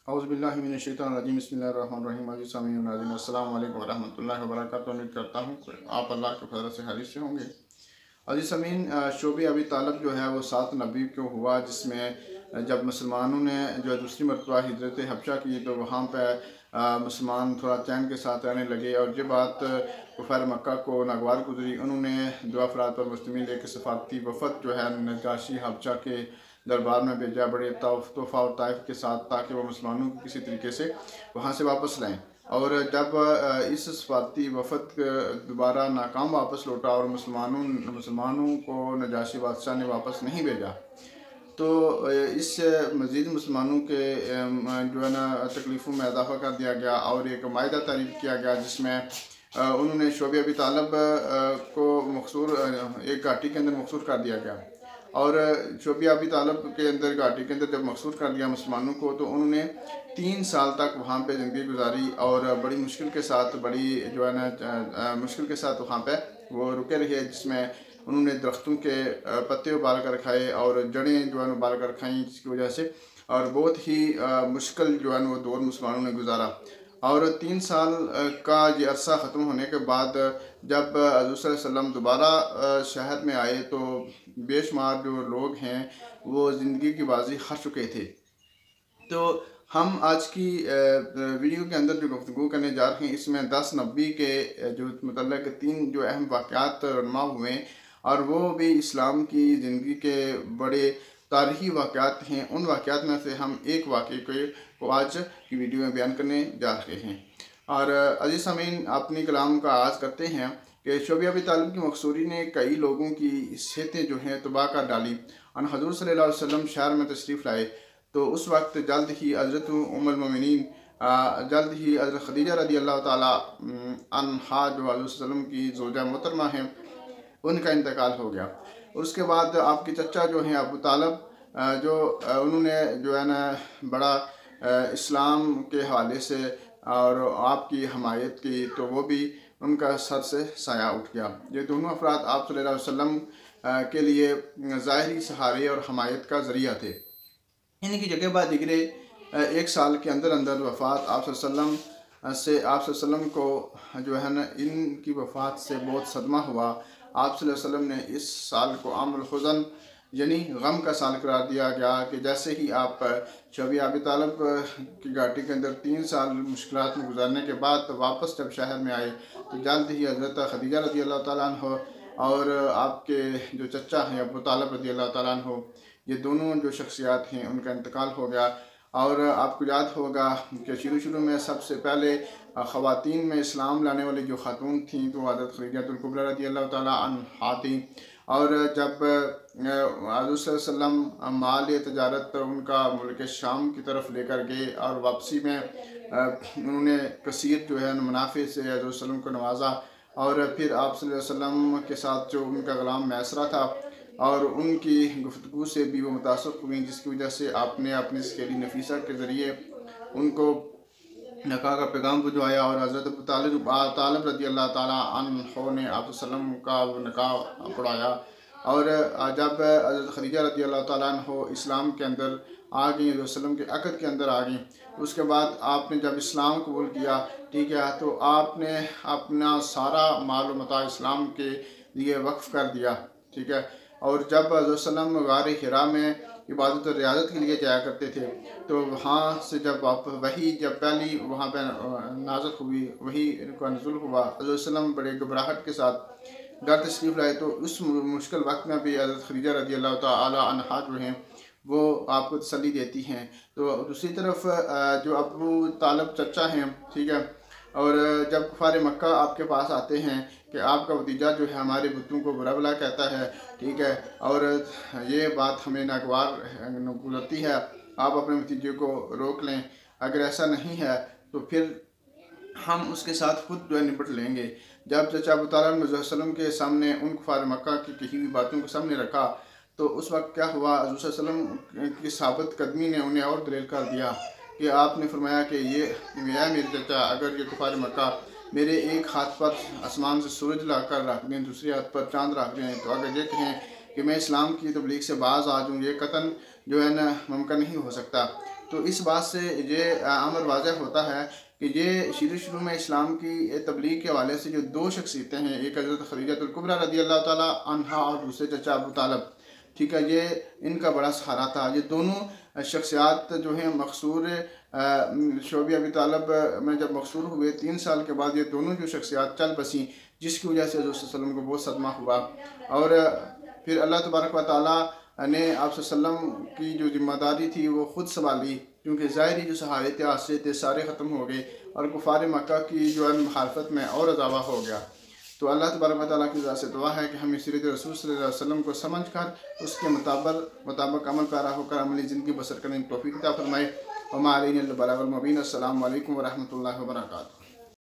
औज़ुबिल्लाहि मिनश्शैतानिर्रजीम बिस्मिल्लाहिर्रहमानिर्रहीम। अस्सलामु अलैकुम वरहमतुल्लाहि वबरकातुहू। उम्मीद करता हूँ आप अल्लाह के फज़ल से खैरियत से होंगे। अज़ीज़ समीन, शोबे अबी तालब जो है वो 7 नबी को हुआ, जिसमें जब मुसलमानों ने जो दूसरी मरतबा हिजरत हबशा की तो वहाँ पर मुसलमान थोड़ा चैन के साथ रहने लगे। और जब बात कुफ़ार मक्का को नागवार गुजरी, उन्होंने 2 अफराद पर मुश्तमिल एक सफ़ारती वफ़द जो है नजाशी हबशा के दरबार में भेजा, बड़े तोहफ़ा और ताइफ के साथ, ताकि वह मुसलमानों को किसी तरीके से वहाँ से वापस लाएँ। और जब इस सफ़ारती वफ़द दोबारा नाकाम वापस लौटा और मुसलमानों को नजाशी बादशाह ने वापस नहीं भेजा, तो इससे मज़ीद मुसलमानों के जो है ना तकलीफ़ों में इजाफ़ा कर दिया गया और एक मायदा तारीफ़ किया गया, जिसमें उन्होंने शोबे अबी तालब को मखसूर एक घाटी के अंदर मखसूर कर दिया गया। और शोबे अबी तालब के अंदर घाटी के अंदर जब मखसूर कर दिया मुसलमानों को, तो उन्होंने 3 साल तक वहाँ पे ज़िंदगी गुजारी और बड़ी मुश्किल के साथ, बड़ी जो है ना मुश्किल के साथ वहाँ पे वो रुके रहे, जिसमें उन्होंने दरख्तों के पत्ते उबाल कर खाए और जड़ें जो है उबाल कर खाई, जिसकी वजह से और बहुत ही मुश्किल जो है वो दौर मुसलमानों ने गुजारा। और 3 साल का ये अरसा ख़त्म होने के बाद जब हज़रत सल्लल्लाहु अलैहि वसल्लम दोबारा शहर में आए, तो बेशुमार जो लोग हैं वो ज़िंदगी की बाजी हार चुके थे। तो हम आज की वीडियो के अंदर जो गुफ्तगू करने जा रहे हैं, इसमें 10 नबी के जो मतलब 3 जो अहम वाक़यात रमा हुए, और वो भी इस्लाम की ज़िंदगी के बड़े तारीख़ी वाक़यात हैं। उन वाक़यात में से हम एक वाक़े को आज की वीडियो में बयान करने जा रहे हैं। और अज़ीज़ सामीन, अपनी कलाम का आगाज़ करते हैं कि शोबे अबी तालिब की मकसूरी ने कई लोगों की सेहतें जो हैं तबाह कर डाली। और हज़रत सल्लल्लाहु अलैहि वसल्लम शहर में तशरीफ़ लाए, तो उस वक्त जल्द ही हज़रत उम्मुल मोमिनीन जल्द ही हज़रत खदीजा रदी अल्लाह ताला अन्हा जो हज़रत वसल्लम की ज़ौजा मोहतरमा हैं, उनका इंतकाल हो गया। उसके बाद आपके चचा जो हैं अबू तालब, जो उन्होंने जो है ना बड़ा इस्लाम के हवाले से और आपकी हमायत की, तो वो भी उनका सर से साया उठ गया। ये दोनों अफराद आप सल्लल्लाहु अलैहि वसल्लम के लिए ज़ाहिरी सहारे और हमायत का ज़रिया थे। इनकी जगह बाद दिगरे 1 साल के अंदर अंदर वफ़ात आप सल्लल्लाहु अलैहि वसल्लम को जो है ना इनकी वफ़ात से बहुत सदमा हुआ। आप सल्लल्लाहु अलैहि वसल्लम ने इस साल को आमुल हुज़न यानी गम का साल करार दिया गया, कि जैसे ही आप शोबे अबी तालिब की घाटी के अंदर 3 साल मुश्किलात में गुजारने के बाद वापस जब शहर में आए, तो जल्द ही हज़रत खदीजा रदी अल्लाह ताला अन्हा और आपके जो चचा हैं अबू तालिब रदी अल्लाह ताला अन्हा, ये दोनों जो शख्सियात हैं उनका इंतकाल हो गया। और आपको याद होगा कि शुरू में सबसे पहले ख़वातीन में इस्लाम लाने वाली जो खातून थीं, तो हज़रत खदीजतुल कुबरा रदी अल्लाह ताला अन्हा थीं। और जब हज़रत सल्लल्लाहु अलैहि वसल्लम माल तजारत उनका मुल्क शाम की तरफ लेकर गए, और वापसी में उन्होंने कसीर जो है मुनाफे से हज़रत वसल्लम को नवाजा। और फिर आप सल्लल्लाहु अलैहि वसल्लम के साथ जो उनका ग़ुलाम मैसरा था, और उनकी गुफ्तगू से भी वो मुतासर हुई, जिसकी वजह से आपने अपनी सहेली नफीसा के ज़रिए उनको निकाह का पैगाम भिजवाया। और हज़रत अबू तालिब रदी अल्लाह ताला अन्हो ने आप वसल्लम का वो निकाह पढ़ाया। और जब हज़रत खदीजा रदी अल्लाह ताला अन्हो इस्लाम के अंदर आ गई, वसल्लम के अक़द के अंदर आ गई, उसके बाद आपने जब इस्लाम कबूल किया, ठीक है, तो आपने अपना सारा माल मता इस्लाम के लिए वक्फ़ कर दिया, ठीक है। और जब हज़रत वसल्लम गार हिरा में इबादत और रियाज़त के लिए जाया करते थे, तो वहाँ से जब आप वही जब पहली वहाँ पर नाज़त हुई, वही इनका नज़ुल हुआ, हज़रत वसल्लम बड़े घबराहट के साथ घर तशरीफ़ लाए। तो उस मुश्किल वक्त में भी हज़रत खदीजा रदी अल्लाह ताला अन्हा जो हैं वो आपको तसल्ली देती हैं। तो दूसरी तरफ जो अबू तालिब चचा हैं, ठीक है, और जब कुफ़ार मक्का आपके पास आते हैं कि आपका भतीजा जो है हमारे बुतों को बुरा भला कहता है, ठीक है, और ये बात हमें नागवार गुजरती है, आप अपने भतीजे को रोक लें, अगर ऐसा नहीं है तो फिर हम उसके साथ खुद जो है निपट लेंगे। जब चचा अबू तालिब ने वसल्लम के सामने उन कुफ़ार मक्का की कही हुई बातों को सामने रखा, तो उस वक्त क्या हुआ, हज़रत वसल्लम की साबित कदमी ने उन्हें और दलील कर दिया कि आपने फरमाया कि ये मेरे चचा, अगर ये कुफ़ार मक्का मेरे एक हाथ पर आसमान से सूरज ला कर रख दें, दूसरे हाथ पर चाँद रख दें, तो अगर ये कहें कि मैं इस्लाम की तबलीग से बाज़ आ जाऊँ, ये कतन जो है ना मुमकिन नहीं हो सकता। तो इस बात से ये अमर वाज़ह होता है कि ये शुरू में इस्लाम की तबलीग के हवाले से जो दो शख्सियतें हैं, एक हज़रत खदीजतुल कुबरा रज़ी अल्लाह ताला अन्हा और दूसरे चचा अबू तालब, ठीक है, ये इनका बड़ा सहारा था। ये दोनों शख्सियात जो हैं मकसूर शोबी अबी तालब में जब मकसूर हुए 3 साल के बाद ये दोनों जो शख्सियात चल बसी, जिसकी वजह से हज़रत सल्लल्लाहु अलैहि वसल्लम को बहुत सदमा हुआ। और फिर अल्लाह तबारक व तआला ने आप सल्लम की जो जिम्मेदारी थी वो ख़ुद संभाली, क्योंकि ज़ाहिरी जो सहारे थे हादसे थे सारे ख़त्म हो गए और कुफ़ार मक्का की जो है मुखालफत में और इजाफा हो गया। तो अल्लाह तबारक व तआला की से दुआ है कि हम सीरत रसूल सल्लल्लाहु अलैहि वसल्लम को समझ कर उसके मुताबिक अमल पैरा होकर अमली ज़िंदगी बसर करने की तौफीक अता फरमाए। वमा अलैना इल्लल बलागुल मुबीन। अस्सलामु अलैकुम व रहमतुल्लाहि व बरकातुहू।